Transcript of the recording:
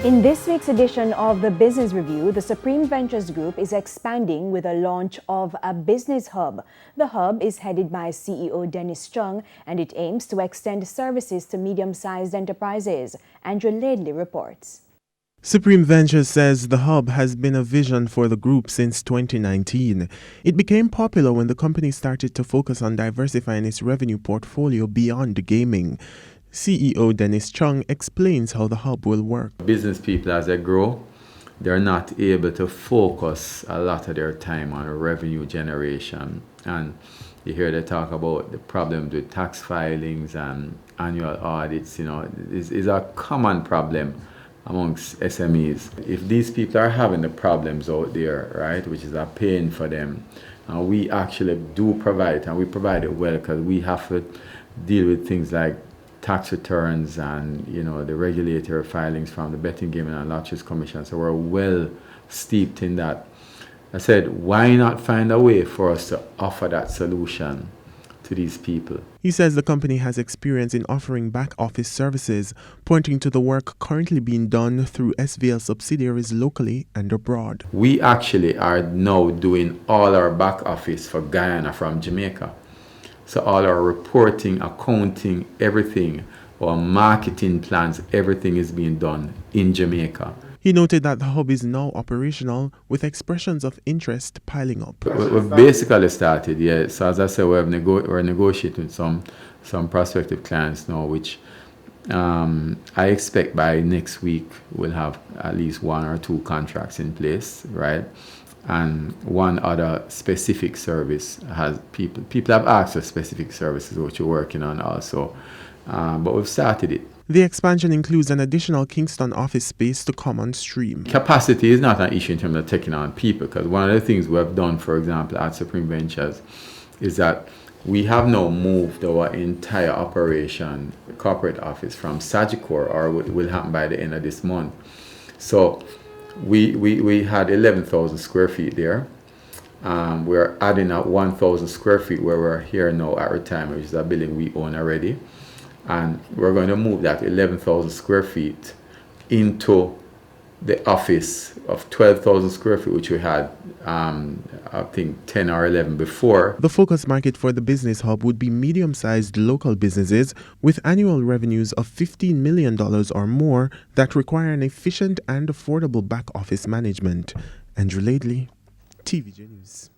In this week's edition of the Business Review, the Supreme Ventures Group is expanding with the launch of a business hub. The hub is headed by CEO Dennis Chung, and it aims to extend services to medium-sized enterprises. Andrew Laidley reports. Supreme Ventures says the hub has been a vision for the group since 2019. It became popular when the company started to focus on diversifying its revenue portfolio beyond gaming. CEO Dennis Chung explains how the hub will work. Business people, as they grow, they're not able to focus a lot of their time on revenue generation. And you hear they talk about the problems with tax filings and annual audits. Is a common problem amongst SMEs. If these people are having the problems out there, right, which is a pain for them, and we actually do provide, and we provide it well, because we have to deal with things like tax returns and the regulatory filings from the Betting, Gaming and Lotteries Commission. So we're well steeped in that. I said, why not find a way for us to offer that solution to these people? He says the company has experience in offering back office services, pointing to the work currently being done through SVL subsidiaries locally and abroad. We actually are now doing all our back office for Guyana from Jamaica. So all our reporting, accounting, everything, our marketing plans, everything is being done in Jamaica. He noted that the hub is now operational, with expressions of interest piling up. We've basically started, yeah. So as I said, we're negotiating with some prospective clients now, which I expect by next week we'll have at least 1 or 2 contracts in place, right? And one other specific service has people have asked for specific services which we're working on also, but we've started it. The expansion includes an additional Kingston office space to come on stream. Capacity is not an issue in terms of taking on people, because one of the things we have done, for example, at Supreme Ventures is that we have now moved our entire operation, corporate office, from Sagicor, or will happen by the end of this month. So we had 11,000 square feet there. We're adding up 1,000 square feet where we're here now at retirement, which is a building we own already. And we're going to move that 11,000 square feet into the office of 12,000 square feet, which we had, I think, 10 or 11 before. The focus market for the business hub would be medium-sized local businesses with annual revenues of $15 million or more that require an efficient and affordable back office management. Andrew Laidley, TVJ News.